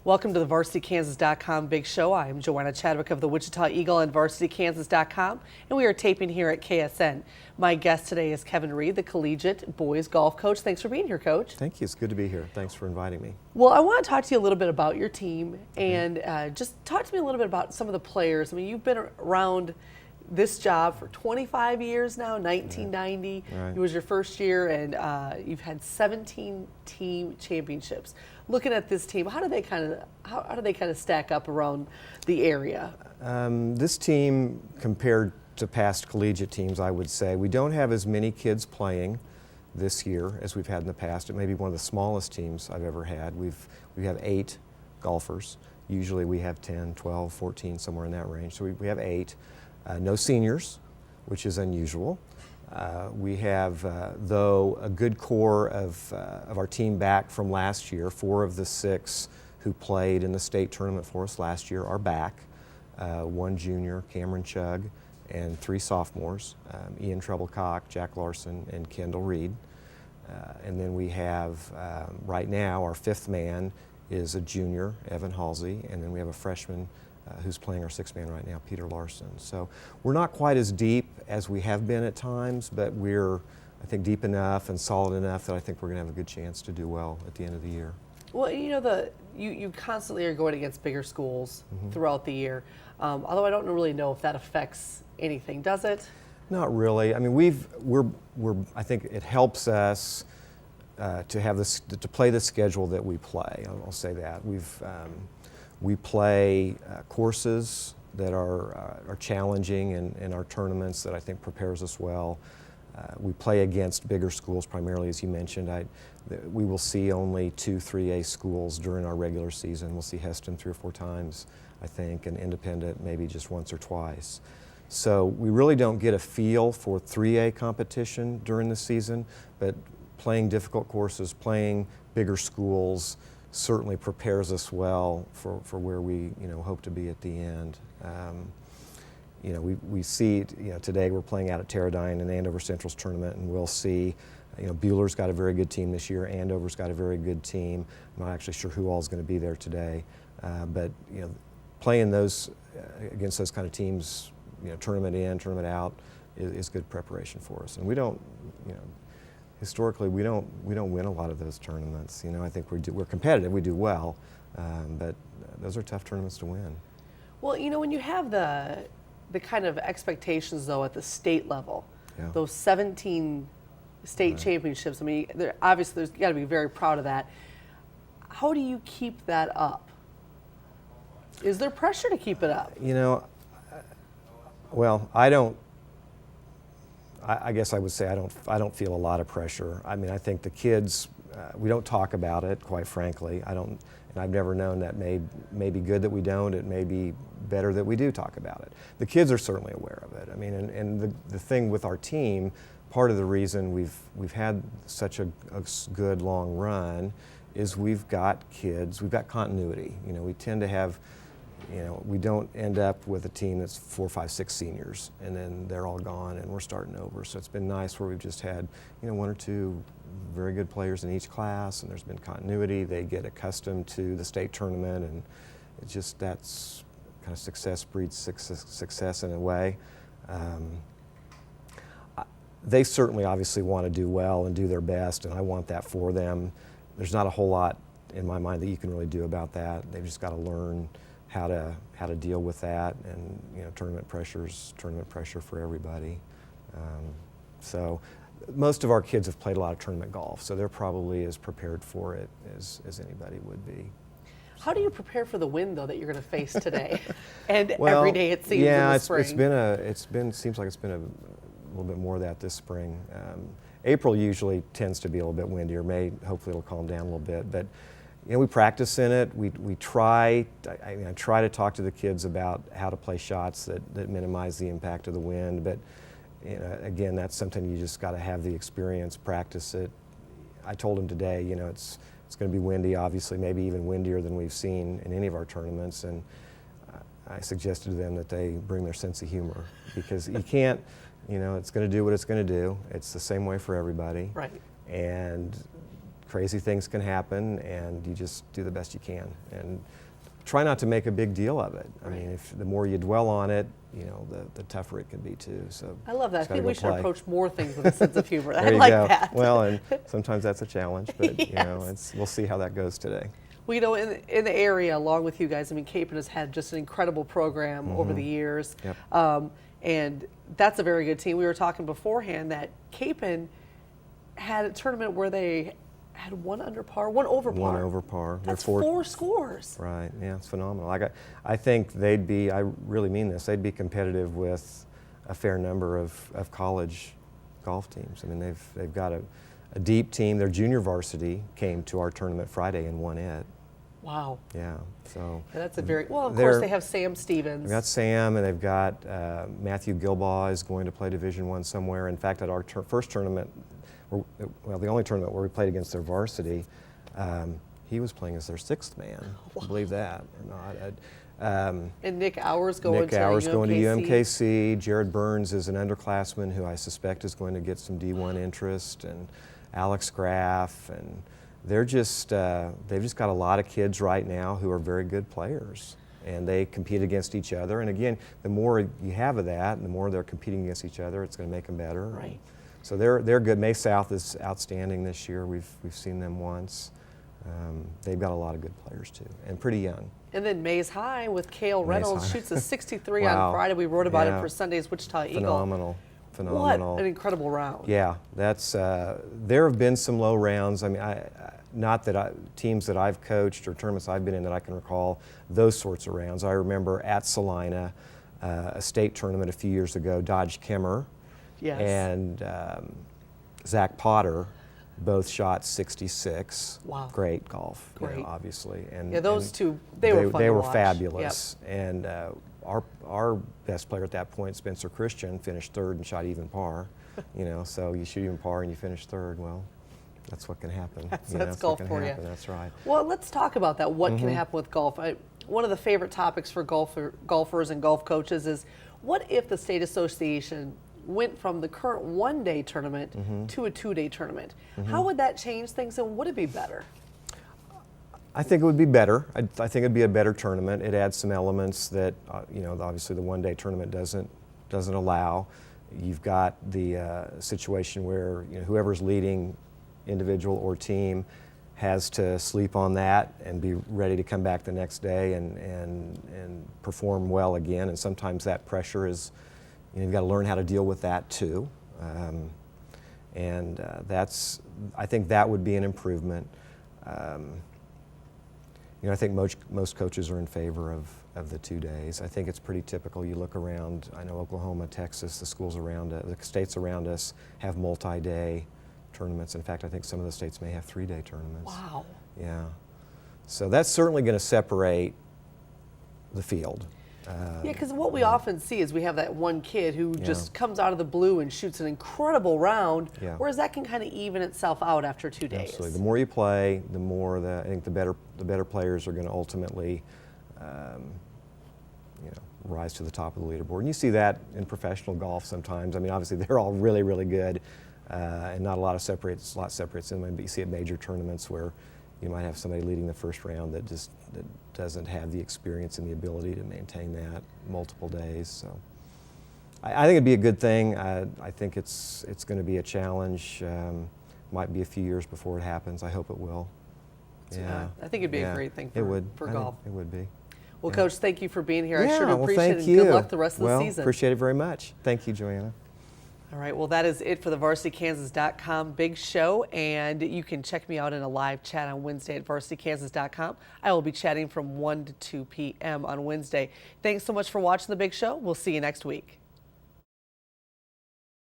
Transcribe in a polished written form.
Welcome to the VarsityKansas.com Big Show. I am Joanna Chadwick of the Wichita Eagle and VarsityKansas.com, and we are taping here at KSN. My guest today is Kevin Reed, the Collegiate boys golf coach. Thanks for being here, Coach. Thank you. It's good to be here. Thanks for inviting me. Well, I want to talk to you a little bit about your team and just talk to me a little bit about some of the players. I mean, you've been around this job for 25 years now, 1990. Right. It was your first year, and you've had 17 team championships. Looking at this team, how do they kind of stack up around the area? This team, compared to past collegiate teams, I would say we don't have as many kids playing this year as we've had in the past. It may be one of the smallest teams I've ever had. We have 8 golfers. Usually we have 10, 12, 14, somewhere in that range. So we have 8. No seniors, which is unusual. We have, though, a good core of our team back from last year. 4 of the 6 who played in the state tournament for us last year are back. 1 junior, Cameron Chugg, and 3 sophomores, Ian Treblecock, Jack Larson, and Kendall Reed. And then we have, right now, our 5th man is a junior, Evan Halsey, and then we have a freshman who's playing our 6th man right now, Peter Larson. So we're not quite as deep as we have been at times, but we're, I think, deep enough and solid enough that I think we're going to have a good chance to do well at the end of the year. Well, you know, you constantly are going against bigger schools throughout the year, although I don't really know if that affects anything, does it? Not really. I mean, I think it helps us to have this, to play the schedule that we play. I'll say that. We play courses that are challenging in our tournaments that I think prepares us well. We play against bigger schools primarily, as you mentioned. We will see only 2 3A schools during our regular season. We'll see Heston 3 or 4 times, I think, and Independent maybe just once or twice. So we really don't get a feel for 3A competition during the season, but playing difficult courses, playing bigger schools, certainly prepares us well for where we hope to be at the end. We see today we're playing out at Teradyne in Andover Central's tournament, and we'll see Bueller's got a very good team this year. Andover's got a very good team. I'm not actually sure who all is going to be there today, but playing those against those kind of teams, tournament in, tournament out, is good preparation for us. And we don't, historically, we don't win a lot of those tournaments. I think we're competitive, we do well, but those are tough tournaments to win. Well, when you have the kind of expectations, though, at the state level, those 17 state championships, I mean, obviously there's got to be very proud of that. How do you keep that up? Is there pressure to keep it up? Well, I guess I would say I don't feel a lot of pressure. I mean, I think the kids, we don't talk about it, quite frankly. And I've never known that may be good that we don't. It may be better that we do talk about it. The kids are certainly aware of it. I mean, and the thing with our team, part of the reason we've had such a good long run is we've got kids, we've got continuity. We tend to have, we don't end up with a team that's 4, 5, 6 seniors and then they're all gone and we're starting over. So it's been nice where we've just had, 1 or 2 very good players in each class, and there's been continuity. They get accustomed to the state tournament, and it's just, that's kind of success breeds success in a way. They certainly obviously want to do well and do their best, and I want that for them. There's not a whole lot in my mind that you can really do about that. They've just got to learn how to deal with that, and tournament pressure for everybody. So most of our kids have played a lot of tournament golf, so they're probably as prepared for it as anybody would be. How do you prepare for the wind, though, that you're going to face today and every day it seems in the spring? Seems like it's been a little bit more of that this spring. April usually tends to be a little bit windier. May, hopefully it'll calm down a little bit, but we practice in it. I try to talk to the kids about how to play shots that minimize the impact of the wind, but again, that's something you just got to have the experience, practice it. I told them today, it's going to be windy, obviously, maybe even windier than we've seen in any of our tournaments, and I suggested to them that they bring their sense of humor, because you can't, it's going to do what it's going to do. It's the same way for everybody. Right. And crazy things can happen, and you just do the best you can. And try not to make a big deal of it. I mean, if the more you dwell on it, you know, the tougher it can be too. So I love that. I just think gotta we go should play. approach more things with a sense of humor. I There you like go. that. Well, and sometimes that's a challenge, but you know, Yes. we'll see how that goes today. Well, you know, in the area, along with you guys, I mean, Capen has had just an incredible program over the years. Yep. And that's a very good team. We were talking beforehand that Capen had a tournament where they had one under par, one over par. One over par. That's They're four scores. Right. Yeah, it's phenomenal. I think they'd be. I really mean this. They'd be competitive with a fair number of college golf teams. I mean, they've got a deep team. Their junior varsity came to our tournament Friday and won it. Wow. Yeah. So. Yeah, that's a very well. Of course, they have Sam Stevens. They've got Sam, and they've got Matthew Gilbaugh is going to play Division I somewhere. In fact, at our first tournament, well, the only tournament where we played against their varsity, he was playing as their sixth man. Wow. Believe that or not. And Nick Hours going to UMKC. Jared Burns is an underclassman who I suspect is going to get some D1 interest, and Alex Graff, and they've just got a lot of kids right now who are very good players, and they compete against each other. And again, the more you have of that, and the more they're competing against each other, it's going to make them better. Right. So they're good. May South is outstanding this year. We've seen them once. They've got a lot of good players too, and pretty young. And then Mays High with Cale Reynolds High. shoots a 63 Wow. on Friday. We wrote about Yeah. it for Sunday's Wichita Eagle. Phenomenal. What an incredible round. Yeah, that's. There have been some low rounds. I mean, not that teams that I've coached or tournaments I've been in that I can recall those sorts of rounds. I remember at Salina, a state tournament a few years ago, Dodge Kemmer Yes. and Zach Potter both shot 66. Wow. Great golf, you know, Great. obviously. And Yeah, those and two, they were fun They to were watch. fabulous. And our best player at that point, Spencer Christian, finished third and shot even par. You know, so you shoot even par and you finish third. Well, that's what can happen. That's golf what can for you. happen. That's right. Well, let's talk about that. What can happen with golf? One of the favorite topics for golfers and golf coaches is what if the state association went from the current one-day tournament to a two-day tournament? How would that change things, and would it be better? I think it would be better. I think it'd be a better tournament. It adds some elements that you know, obviously the one-day tournament doesn't allow. You've got the situation where, you know, whoever's leading, individual or team, has to sleep on that and be ready to come back the next day and perform well again. And sometimes that pressure is, you know, you've got to learn how to deal with that too. I think that would be an improvement. You know, I think most coaches are in favor of the 2 days. I think it's pretty typical. You look around, I know Oklahoma, Texas, the schools around us, the states around us have multi-day tournaments. In fact, I think some of the states may have 3-day tournaments. Wow. Yeah. So that's certainly going to separate the field. Yeah, because what we often see is we have that one kid who just comes out of the blue and shoots an incredible round, whereas that can kind of even itself out after 2 days. Absolutely. The more you play, the more I think the better players are going to ultimately, you know, rise to the top of the leaderboard. And you see that in professional golf sometimes. I mean, obviously they're all really, really good, and not a lot separates in them. But you see at major tournaments where you might have somebody leading the first round that doesn't have the experience and the ability to maintain that multiple days. So I think it'd be a good thing. I think it's going to be a challenge. Might be a few years before it happens. I hope it will. Yeah, I think it'd be a great thing for golf. It would be. Well, Coach, thank you for being here. I sure do well, appreciate it. thank And you. good luck the rest of the season. Appreciate it very much. Thank you, Joanna. All right, well, that is it for the VarsityKansas.com Big Show, and you can check me out in a live chat on Wednesday at VarsityKansas.com. I will be chatting from 1 to 2 p.m. on Wednesday. Thanks so much for watching the Big Show. We'll see you next week.